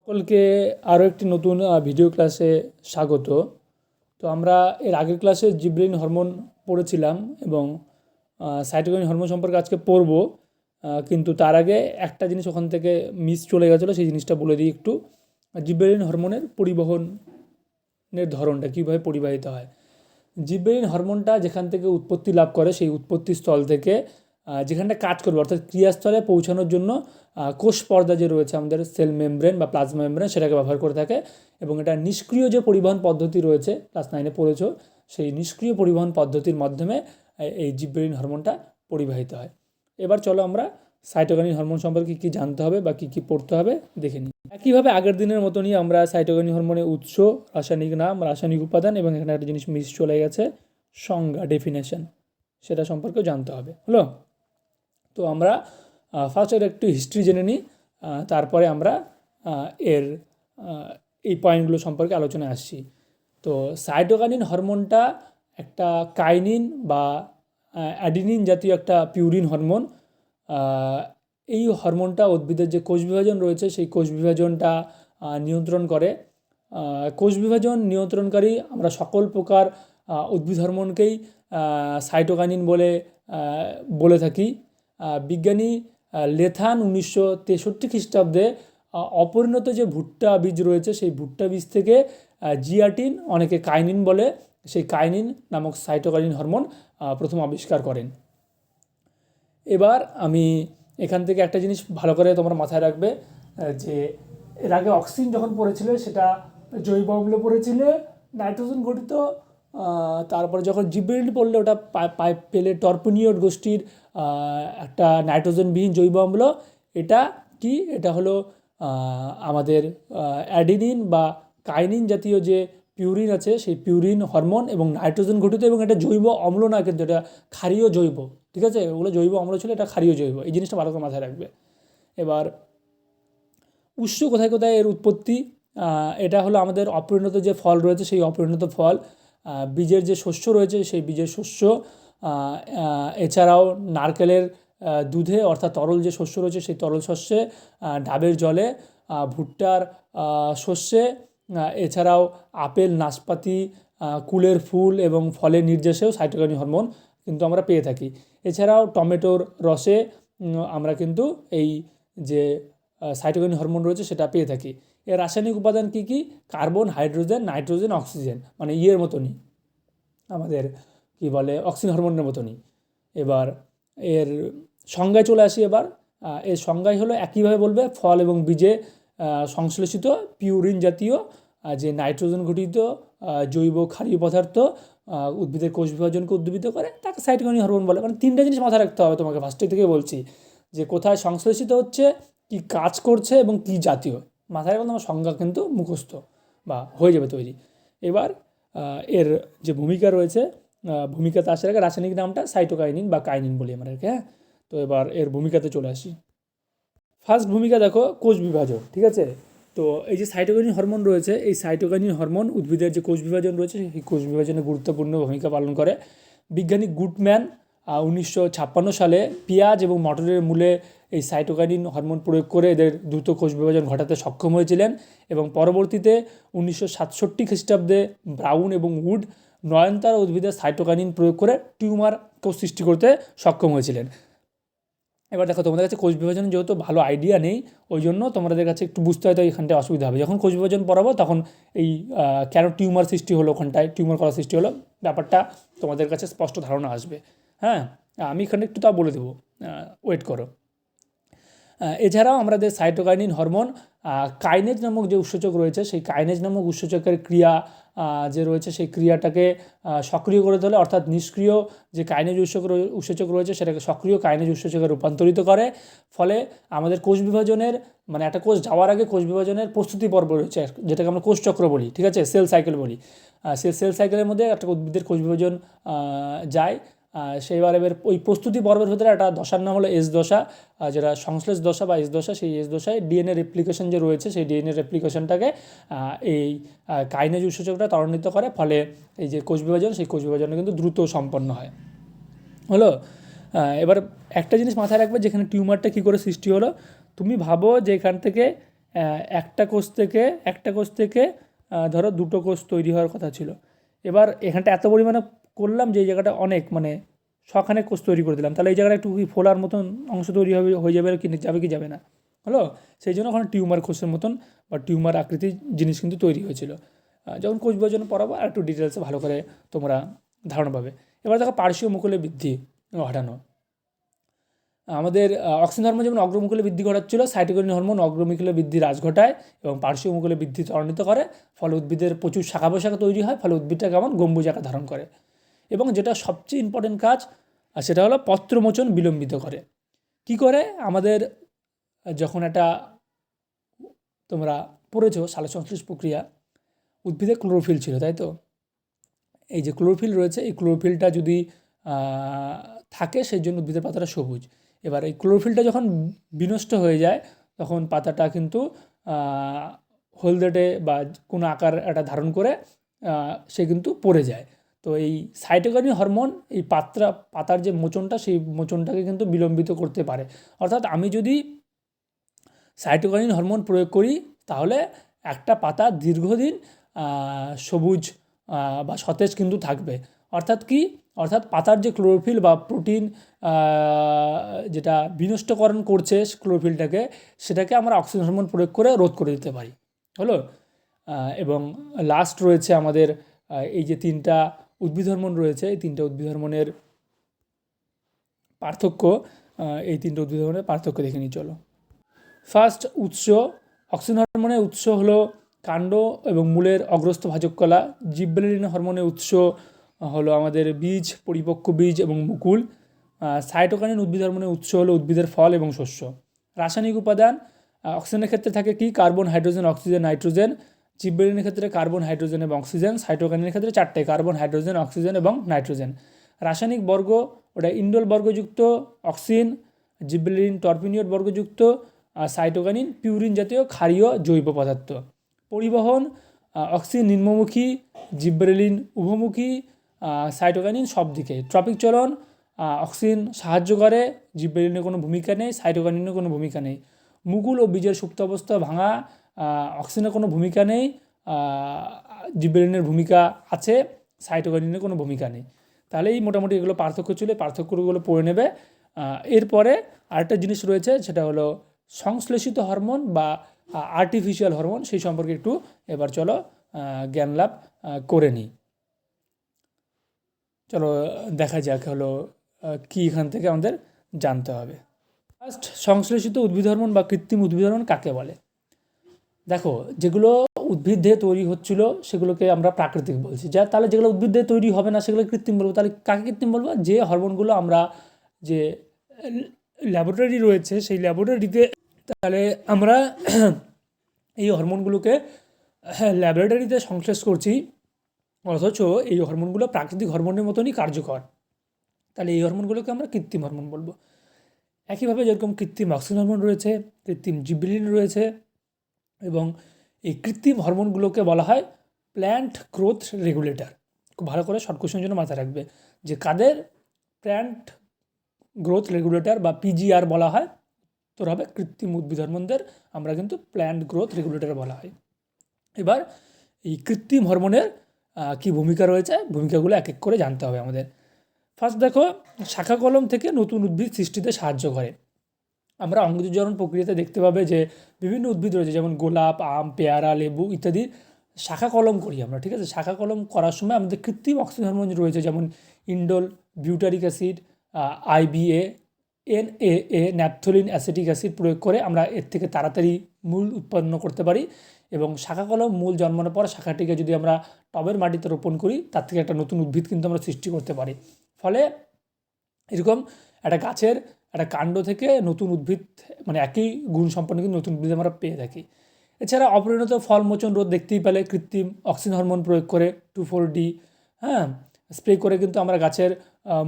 সকলকে আরও একটি নতুন ভিডিও ক্লাসে স্বাগত। তো আমরা এর আগের ক্লাসে জিবরেলিন হরমোন পড়েছিলাম এবং সাইটোকাইনিন হরমোন সম্পর্কে আজকে পড়ব। কিন্তু তার আগে একটা জিনিস ওখান থেকে মিস চলে গেছিলো, সেই জিনিসটা বলে দিই একটু। জিবরেলিন হরমোনের পরিবহনের ধরনটা কীভাবে পরিবাহিত হয়। জিবরেলিন হরমোনটা যেখান থেকে উৎপত্তি লাভ করে সেই উৎপত্তি স্থল থেকে যেখানটা কাজ করবে অর্থাৎ ক্রিয়াস্থলে পৌঁছানোর জন্য কোষ পর্দা যে রয়েছে আমাদের সেল মেমব্রেন বা প্লাজমা মেমব্রেন সেটাকে ব্যবহার করে থাকে এবং এটা নিষ্ক্রিয় যে পরিবহন পদ্ধতি রয়েছে, ক্লাস 9-এ পড়েছো, সেই নিষ্ক্রিয় পরিবহন পদ্ধতির মাধ্যমে এই জিবরেলিন হরমোনটা পরিবাহিত হয়। এবার চলো আমরা সাইটোকাইনিন হরমোন সম্পর্কে কী জানতে হবে বা কী পড়তে হবে দেখে নিই। একইভাবে আগের দিনের মতনই আমরা সাইটোকাইনিন হরমোনের উৎস, রাসায়নিক নাম, রাসায়নিক উপাদান এবং এখানে একটা জিনিস মিস চলে গেছে, সংজ্ঞা, ডেফিনেশন, সেটা সম্পর্কেও জানতে হবে। হলো, তো আমরা ফার্স্ট এর একটু হিস্ট্রি জেনে নিই, তারপরে আমরা এর এই পয়েন্টগুলো সম্পর্কে আলোচনায় আসছি। তো সাইটোকাইনিন হরমোনটা একটা কাইনিন বা অ্যাডিনিন জাতীয় একটা পিউরিন হরমোন। এই হরমোনটা উদ্ভিদের যে কোষ বিভাজন রয়েছে সেই কোষ বিভাজনটা নিয়ন্ত্রণ করে। কোষ বিভাজন নিয়ন্ত্রণকারী আমরা সকল প্রকার উদ্ভিদ হরমোনকেই সাইটোকাইনিন বলে থাকি। বিজ্ঞানী লেথান 1963 খ্রিস্টাব্দে অপরিণত যে ভুট্টা বীজ রয়েছে সেই ভুট্টা বীজ থেকে জিয়াটিন, অনেকে কাইনিন বলে, সেই কাইনিন নামক সাইটোকাইনিন হরমোন প্রথম আবিষ্কার করেন। এবার আমি এখান থেকে একটা জিনিস ভালো করে তোমরা মাথায় রাখবে যে এর আগে অক্সিজেন যখন পড়েছিলে সেটা জৈব অম্ল পড়েছিলে, নাইট্রোজেন গঠিত। তারপরে যখন জিবরেলিন পড়লে ওটা পেলে টরপোনিয়ড গোষ্ঠীর একটা নাইট্রোজেনবিহীন জৈব অম্ল। এটা কি? এটা হলো আমাদের অ্যাডিনিন বা কাইনিন জাতীয় যে পিউরিন আছে সেই পিউরিন হরমোন এবং নাইট্রোজেন গঠিত, এবং এটা জৈব অম্ল না, কিন্তু এটা ক্ষারীয় জৈব। ঠিক আছে, ওগুলো জৈব অম্ল ছিল, এটা ক্ষারীয় জৈব। এই জিনিসটা ভালো করে মাথায় রাখবে। এবার উৎস কোথায় কোথায় এর উৎপত্তি। এটা হলো আমাদের অপরিণত যে ফল রয়েছে সেই অপরিণত ফল, বীজের যে শস্য রয়েছে সেই বীজের শস্য, এছাড়াও নারকেলের দুধে অর্থাৎ তরল যে শস্য রয়েছে সেই তরল শস্যে, ডাবের জলে, ভুট্টার শস্যে, এছাড়াও আপেল, নাশপাতি, কুলের ফুল এবং ফলের নির্যাসেও সাইটোকাইনিন হরমোন কিন্তু আমরা পেয়ে থাকি। এছাড়াও টমেটোর রসে আমরা কিন্তু এই যে সাইটোকাইনিন হরমোন রয়েছে সেটা পেয়ে থাকি। এর রাসায়নিক উপাদান কী কী? কার্বন, হাইড্রোজেন, নাইট্রোজেন, অক্সিজেন, মানে ইয়ের মতনই, আমাদের কি বলে অক্সিজেন হরমোনের মতনই। এবার এর সংজ্ঞায় চলে আসি। এবার এর সংজ্ঞায় হলো একইভাবে বলবে, ফল এবং বীজে সংশ্লেষিত পিউরিন জাতীয় যে নাইট্রোজেন ঘটিত জৈব ক্ষারীয় পদার্থ উদ্ভিদের কোষ বিভাজনকে উদ্দীপিত করে, তাকে সাইটোকাইনিন হরমোন বলে। মানে তিনটা জিনিস মাথায় রাখতে হবে তোমাকে, ফার্স্টে থেকে বলছি, যে কোথায় সংশ্লেষিত হচ্ছে, কি কাজ করছে এবং কি জাতীয়। মাথায় রাখলে তোমার সংজ্ঞা কিন্তু মুখস্থ বা হয়ে যাবে তৈরি। এবার এর যে ভূমিকা রয়েছে, ভূমিকাতে আসার আগে রাসায়নিক নামটা সাইটোকাইনিন বা কাইনিন বলি আমরা, হ্যাঁ। তো এবার এর ভূমিকাতে চলে আসি। ফার্স্ট ভূমিকা দেখো, কোষ বিভাজন। ঠিক আছে, তো এই যে সাইটোকাইনিন হরমোন রয়েছে, এই সাইটোকাইনিন হরমোন উদ্ভিদের যে কোষ বিভাজন রয়েছে সেই কোষ বিভাজনে গুরুত্বপূর্ণ ভূমিকা পালন করে। বিজ্ঞানী গুডম্যান 1956 সালে পেঁয়াজ এবং মটরের মূলে এই সাইটোকাইনিন হরমোন প্রয়োগ করে এদের দ্রুত কোষ বিভাজন ঘটাতে সক্ষম হয়েছিলেন, এবং পরবর্তীতে 1967 খ্রিস্টাব্দে ব্রাউন এবং উড নয়নতারা উদ্ভিদের সাইটোকাইনিন প্রয়োগ করে টিউমার কোষ সৃষ্টি করতে সক্ষম হয়েছিলেন। এবার দেখো, তোমাদের কাছে কোষ বিভাজনের যেহেতু ভালো আইডিয়া নেই, ওই জন্য তোমাদের কাছে একটু বুঝতে হয়তো এখানটায় অসুবিধা হবে। যখন কোষ বিভাজন পড়াবো তখন এই কেন টিউমার সৃষ্টি হলো, ওখানটায় টিউমার করা সৃষ্টি হলো, ব্যাপারটা তোমাদের কাছে স্পষ্ট ধারণা আসবে। হ্যাঁ, আমি এখানে একটু তাও বলে দেবো, ওয়েট করো। এছাড়াও আমাদের সাইটোকাইনিন হরমোন কাইনেজ নামক যে উৎসেচক রয়েছে সেই কাইনেজ নামক উৎসেচকের ক্রিয়া যে রয়েছে সেই ক্রিয়াটাকে সক্রিয় করে তোলে, অর্থাৎ নিষ্ক্রিয় যে কাইনেজ উৎসেচক রয়েছে সেটাকে সক্রিয় কাইনেজ উৎসেচকে রূপান্তরিত করে। ফলে আমাদের কোষ বিভাজনের, মানে একটা কোষ যাওয়ার আগে কোষ বিভাজনের প্রস্তুতি পর্ব রয়েছে, যেটাকে আমরা কোষচক্র বলি, ঠিক আছে, সেল সাইকেল বলি। সেল সাইকেলের মধ্যে একটা উদ্ভিদের কোষ বিভাজন যায়। সেইবার এবার ওই প্রস্তুতি পর্বের ভিতরে একটা দশার নাম হলো এস দশা, যেটা সংশ্লেষ দশা বা এস দশা। সেই এস দশায় ডিএনএ রেপ্লিকেশন যে রয়েছে সেই ডিএনএ রেপ্লিকেশনটাকে এই কাইনেজ উৎসেচকটা ত্বরান্বিত করে, ফলে এই যে কোষ বিভাজন সেই কোষ বিভাজনটা কিন্তু দ্রুত সম্পন্ন হয়। হলো, এবার একটা জিনিস মাথায় রাখবে, যেখানে টিউমারটা কী করে সৃষ্টি হলো। তুমি ভাবো যে এখান থেকে একটা কোষ থেকে ধরো দুটো কোষ তৈরি হওয়ার কথা ছিল। এবার এখানটা এত পরিমাণে করলাম যে এই জায়গাটা অনেক মানে শখানেক কোষ তৈরি করে দিলাম, তাহলে এই জায়গাটা একটু ফোলার মতন অংশ তৈরি হয়ে যাবে কি যাবে না, হলো? সেই জন্য ওখানে টিউমার কোষের মতন বা টিউমার আকৃতির জিনিস কিন্তু তৈরি হয়েছিল। যখন কোষ বিভাজন পড়াবো আর একটু ডিটেলসে ভালো করে তোমরা ধারণা পাবে। এবার দেখো পার্শ্বীয় মুকুলে বৃদ্ধি ঘটানো। আমাদের অক্সিন হরমোন যেমন অগ্রমুকুলে বৃদ্ধি ঘটাচ্ছিল, সাইটোকিনিন হরমোন অগ্রমুকুলে বৃদ্ধি হ্রাস ঘটায় এবং পার্শ্বীয় মুকুলে বৃদ্ধি ত্বরান্বিত করে, ফলে উদ্ভিদের প্রচুর শাখা প্রশাখা তৈরি হয়, ফলে উদ্ভিদটা কেমন গম্বুজ আকার ধারণ করে। এবং যেটা সবচেয়ে ইম্পর্টেন্ট কাজ সেটা হলো পত্রমোচন বিলম্বিত করে। কি করে? আমাদের যখন একটা তোমরা পড়েছো সালোকসংশ্লেষ প্রক্রিয়া, উদ্ভিদে ক্লোরোফিল ছিল, তাই তো? এই যে ক্লোরোফিল রয়েছে, এই ক্লোরোফিলটা যদি থাকে সেই জন্য উদ্ভিদের পাতাটা সবুজ। এবার এই ক্লোরোফিলটা যখন বিনষ্ট হয়ে যায় তখন পাতাটা কিন্তু হলদেটে বা কোনো আকার একটা ধারণ করে সে কিন্তু পড়ে যায়। তো এই সাইটোকিনিন হরমোন এই পাতার যে মোচনটা, সেই মোচনটাকে কিন্তু বিলম্বিত করতে পারে। অর্থাৎ আমি যদি সাইটোকিনিন হরমোন প্রয়োগ করি তাহলে একটা পাতা দীর্ঘদিন সবুজ বা সতেজ কিন্তু থাকবে। অর্থাৎ কি? অর্থাৎ পাতার যে ক্লোরোফিল বা প্রোটিন যেটা বিনষ্টকরণ করছে ক্লোরোফিলটাকে, সেটাকে আমরা অক্সিজেন হরমোন প্রয়োগ করে রোধ করে দিতে পারি, হলো? এবং লাস্ট রয়েছে আমাদের এই যে তিনটা উদ্ভিদ হরমোন রয়েছে, এই তিনটা উদ্ভিদ হরমোনের পার্থক্য, এই তিনটা উদ্ভিদ হরমোনের পার্থক্য দেখে নিই চলো। ফার্স্ট, উৎস। অক্সিন হরমোনের উৎস হলো কাণ্ড এবং মূলের অগ্রস্থ ভাজক কলা। জিব্রেলিন হরমোনের উৎস হলো আমাদের বীজ, পরিপক্ক বীজ এবং মুকুল। সাইটোকিনিন উদ্ভিদ হরমোনের উৎস হলো উদ্ভিদের ফল এবং শস্য। রাসায়নিক উপাদান অক্সিজেনের ক্ষেত্রে থাকে কি? Carbon, hydrogen, oxygen, nitrogen. জিব্রেলিনের ক্ষেত্রে কার্বন, হাইড্রোজেন এবং অক্সিজেন। সাইটোকিনিনের ক্ষেত্রে চারটে, কার্বন, হাইড্রোজেন, অক্সিজেন এবং নাইট্রোজেন। রাসায়নিক বর্গ, ওটা ইন্ডোল বর্গযুক্ত অক্সিন, জিব্রেলিন টরপিনিয়ড বর্গযুক্ত, আর সাইটোকিনিন পিউরিন জাতীয় ক্ষারীয় জৈব পদার্থ। পরিবহন অক্সিন নিম্নমুখী, জিব্রেলিন উভমুখী, সাইটোকিনিন সব দিকে। ট্রপিক চলন অক্সিন সাহায্য করে, জিব্রেলিনের কোনো ভূমিকা নেই, সাইটোকিনিনের কোনো ভূমিকা নেই। মুকুল ও বীজের সুপ্ত অবস্থা ভাঙা, অক্সিনের কোনো ভূমিকা নেই, জিব্রেলিনের ভূমিকা আছে, সাইটোকিনিনের কোনো ভূমিকা নেই। তাহলে এই মোটামুটি এগুলো পার্থক্য ছিল, পার্থক্যগুলো পড়ে নেবে। এরপরে আরেকটা জিনিস রয়েছে, সেটা হলো সংশ্লেষিত হরমোন বা আর্টিফিশিয়াল হরমোন, সেই সম্পর্কে একটু এবার চলো জ্ঞান লাভ করে নিই। চলো দেখা যাক হলো কি এখান থেকে আমাদের জানতে হবে। ফার্স্ট, সংশ্লেষিত উদ্ভিদ হরমোন বা কৃত্রিম উদ্ভিদ হরমোন কাকে বলে? দেখো, যেগুলো উদ্ভিদ দিয়ে তৈরি হচ্ছিল সেগুলোকে আমরা প্রাকৃতিক বলছি, তাহলে যেগুলো উদ্ভিদ দিয়ে তৈরি হবে না সেগুলো কৃত্রিম বলবো। তাহলে কাকে কৃত্রিম বলবো? যে হরমোনগুলো আমরা যে ল্যাবরেটরি রয়েছে সেই ল্যাবরেটরিতে, তাহলে আমরা এই হরমোনগুলোকে ল্যাবরেটরিতে সংশ্লেষ করছি, অথচ এই হরমোনগুলো প্রাকৃতিক হরমোনের মতনই কার্যকর, তাহলে এই হরমোনগুলোকে আমরা কৃত্রিম হরমোন বলবো। একইভাবে যেরকম কৃত্রিম অক্সিন হরমোন রয়েছে, কৃত্রিম জিব্রেলিন রয়েছে, এবং এই কৃত্রিম হরমোনগুলোকে বলা হয় প্ল্যান্ট গ্রোথ রেগুলেটর। খুব ভালো করে শর্ট কোশ্চেনের জন্য মাথায় রাখবে যে কাদের প্ল্যান্ট গ্রোথ রেগুলেটর বা পিজিআর বলা হয়, তোর হবে কৃত্রিম উদ্ভিদ হরমোনদের আমরা কিন্তু প্ল্যান্ট গ্রোথ রেগুলেটর বলা হয়। এবার এই কৃত্রিম হরমোনের কি ভূমিকা রয়েছে, ভূমিকাগুলো এক এক করে জানতে হবে আমাদের। ফার্স্ট দেখো, শাখা কলম থেকে নতুন উদ্ভিদ সৃষ্টিতে সাহায্য করে। আমরা অঙ্কুরীকরণ প্রক্রিয়াতে দেখতে পাবে যে বিভিন্ন উদ্ভিদ রয়েছে, যেমন গোলাপ, আম, পেয়ারা, লেবু ইত্যাদি শাখা কলম করি আমরা, ঠিক আছে? শাখা কলম করার সময় আমাদের কৃত্রিম অক্সিন হরমোন রয়েছে, যেমন indole, butyric acid, IBA, NAA, naphthalene acetic acid প্রয়োগ করে আমরা এর থেকে তাড়াতাড়ি মূল উৎপন্ন করতে পারি। এবং শাখা কলম মূল জন্মানোর পর শাখাটিকে যদি আমরা টবের মাটিতে রোপণ করি, তার থেকে একটা নতুন উদ্ভিদ কিন্তু আমরা সৃষ্টি করতে পারি। ফলে এরকম একটা গাছের একটা কাণ্ড থেকে নতুন উদ্ভিদ, মানে একই গুণ সম্পন্ন কিন্তু নতুন উদ্ভিদ আমরা পেয়ে থাকি। এছাড়া অপরিণত ফল মোচন রোধ দেখতেই পেলে কৃত্রিম অক্সিন হরমোন প্রয়োগ করে 2,4-D স্প্রে করে কিন্তু আমরা গাছের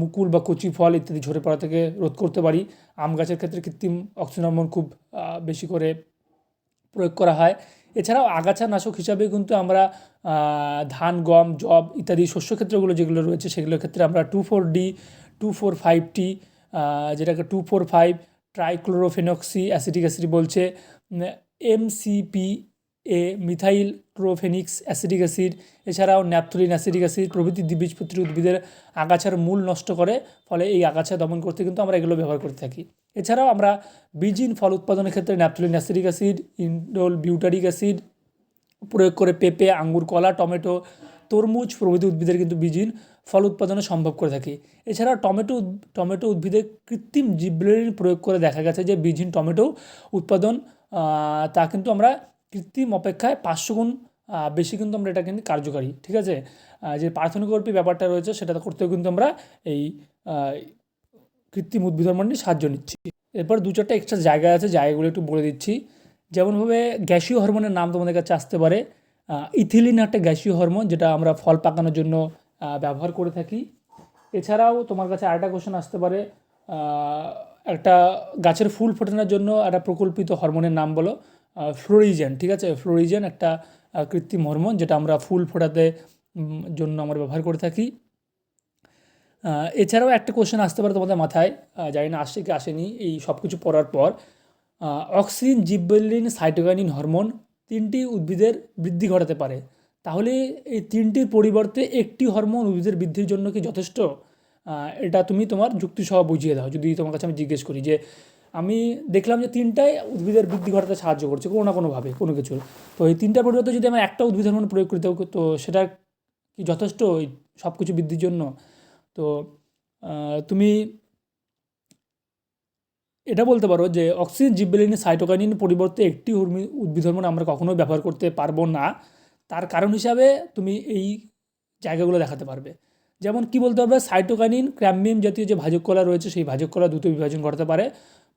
মুকুল বা কচি ফল ইত্যাদি ঝরে পড়া থেকে রোধ করতে পারি। আম গাছের ক্ষেত্রে কৃত্রিম অক্সিন হরমোন খুব বেশি করে প্রয়োগ করা হয়। এছাড়াও আগাছা নাশক হিসাবে কিন্তু আমরা ধান, গম, যব ইত্যাদি শস্য ক্ষেত্রগুলো যেগুলো রয়েছে সেগুলোর ক্ষেত্রে আমরা 2,4-D, 2,4,5-T, যেটাকে 2,4,5 ট্রাইক্লোরোফেনক্সি অ্যাসিটিক অ্যাসিড বলছে, MCP A methyl ট্রোফেনিক্স acidic acid, এছাড়াও ন্যাপথলিন অ্যাসিডিক অ্যাসিড প্রভৃতি দ্বিবীজপত্রী উদ্ভিদের আগাছার মূল নষ্ট করে, ফলে এই আগাছা দমন করতে কিন্তু আমরা এগুলো ব্যবহার করতে থাকি। এছাড়াও আমরা বীজহীন ফল উৎপাদনের ক্ষেত্রে naphthalene acidic acid, indole butyric acid প্রয়োগ করে পেঁপে, আঙ্গুর, কলা, টমেটো, তরমুজ প্রভৃতি উদ্ভিদের কিন্তু বীজহীন ফল উৎপাদনে সম্ভব করে থাকি। এছাড়াও টমেটো উদ্ভিদে কৃত্রিম জিবরেলিন প্রয়োগ করে দেখা গেছে যে বীজহীন টমেটো উৎপাদন তা কিন্তু আমরা কৃত্রিম অপেক্ষায় 500 গুণ বেশি কিন্তু আমরা এটা কিন্তু কার্যকারী। ঠিক আছে, যে পার্থেনোগ্রাফি ব্যাপারটা রয়েছে সেটা করতেও কিন্তু আমরা এই কৃত্রিম উদ্ভিদ হরমোন নিয়ে সাহায্য নিচ্ছি। এরপর 2-4টা এক্সট্রা জায়গা আছে, জায়গাগুলো একটু বলে দিচ্ছি। যেমনভাবে গ্যাসীয় হরমোনের নাম তোমাদের কাছে আসতে পারে, ইথিলিন একটা গ্যাসীয় হরমোন যেটা আমরা ফল পাকানোর জন্য ব্যবহার করে থাকি। এছাড়াও তোমার কাছে আরেকটা কোশ্চেন আসতে পারে, একটা গাছের ফুল ফোটানোর জন্য একটা প্রকল্পিত হরমোনের নাম বলো। ফ্লোরিজেন। ঠিক আছে, ফ্লোরিজেন একটা কৃত্রিম হরমোন যেটা আমরা ফুল ফোটাতে জন্য আমরা ব্যবহার করে থাকি। এছাড়াও একটা কোশ্চেন আসতে পারে তোমাদের মাথায়, জানি না আসছে কি আসেনি এই সব কিছু পড়ার পর, অক্সিন, জিবরেলিন, সাইটোকাইনিন হরমোন 3টি উদ্ভিদের বৃদ্ধি ঘটাতে পারে, তাহলে এই 3টির পরিবর্তে একটি হরমোন উদ্ভিদের বৃদ্ধির জন্য কি যথেষ্ট? এটা তুমি তোমার যুক্তিসহ বুঝিয়ে দাও। যদি তোমার কাছে আমি জিজ্ঞেস করি যে আমি দেখলাম যে 3টাই উদ্ভিদের বৃদ্ধি ঘটাতে সাহায্য করছে কোনো না কোনোভাবে কোনো কিছুর, তো এই 3টার পরিবর্তে যদি আমি একটা উদ্ভিদ হরমোন প্রয়োগ করি তো সেটা কি যথেষ্ট এই সব কিছু বৃদ্ধির জন্য? তো তুমি এটা বলতে পারো যে অক্সিজেন, জিবরেলিন, সাইটোকাইনিন পরিবর্তে একটি উদ্ভিদ হরমোন আমরা কখনোই ব্যবহার করতে পারবো না। তার কারণ হিসাবে তুমি এই জায়গাগুলো দেখাতে পারবে। যেমন কি বলতে পারবে, সাইটোকাইনিন ক্যাম্বিয়াম জাতীয় যে ভাজক কলা রয়েছে সেই ভাজক কলা দ্রুত বিভাজন ঘটাতে পারে,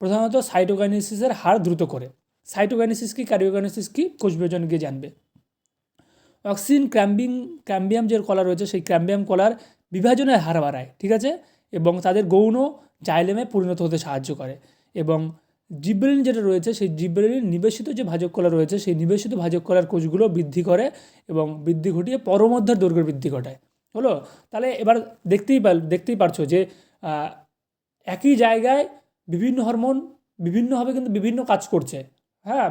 প্রধানত সাইটোকাইনেসিসের হার দ্রুত করে। সাইটোকাইনেসিস কি, কার্ডিওকাইনেসিস কি, কোষ বিভাজন গিয়ে জানবে। অক্সিন ক্যাম্বিয়াম যে কলা রয়েছে সেই ক্যাম্বিয়াম কলার বিভাজনের হার বাড়ায়। ঠিক আছে, এবং তাদের গৌণ জাইলেমে পরিণত হতে সাহায্য করে। এবং জিবরেলিন যেটা রয়েছে সেই জিবরেলিন নিবেশিত যে ভাজক কলা রয়েছে সেই নিবেশিত ভাজক কলার কোষগুলো বৃদ্ধি করে এবং বৃদ্ধি ঘটিয়ে পরমধ্যের দৈর্ঘ্যের বৃদ্ধি ঘটায়। হলো, তাহলে এবার দেখতেই পারছো যে একই জায়গায় বিভিন্ন হরমোন বিভিন্নভাবে কিন্তু বিভিন্ন কাজ করছে। হ্যাঁ,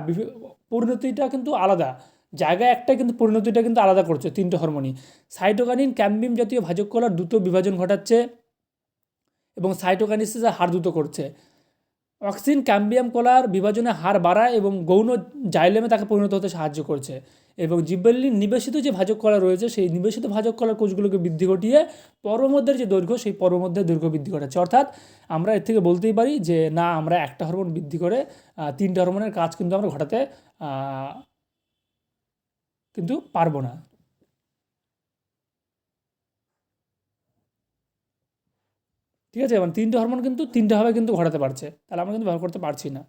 পরিণতিটা কিন্তু আলাদা, জায়গায় একটা কিন্তু পরিণতিটা কিন্তু আলাদা করছে 3টে হরমোনই। সাইটোকাইনিন ক্যাম্বিয়াম জাতীয় ভাজক কলার দ্রুত বিভাজন ঘটাচ্ছে এবং সাইটোকাইনেসিসের হার দ্রুত করছে। অক্সিন ক্যাম্বিয়াম কলার বিভাজনের হার বাড়ায় এবং গৌণ জাইলেমে তাকে পরিণত হতে সাহায্য করছে। এবং জিবরেলিন নিবেশিত যে ভাজক কলা রয়েছে সেই নিবেশিত ভাজক কলার কোষগুলোকে বৃদ্ধি ঘটিয়ে পরমধ্যের যে দৈর্ঘ্য সেই পরমধ্যের দৈর্ঘ্য বৃদ্ধি ঘটাচ্ছে। অর্থাৎ আমরা এর থেকে বলতেই পারি যে না, আমরা একটা হরমোন বৃদ্ধি করে 3টে হরমোনের কাজ কিন্তু আমরা ঘটাতে কিন্তু পারবো না। ঠিক আছে, এবং 3টে হরমোন কিন্তু 3টেভাবে কিন্তু ঘটাতে পারছে, তাহলে আমরা কিন্তু ব্যবহার করতে পারছি না।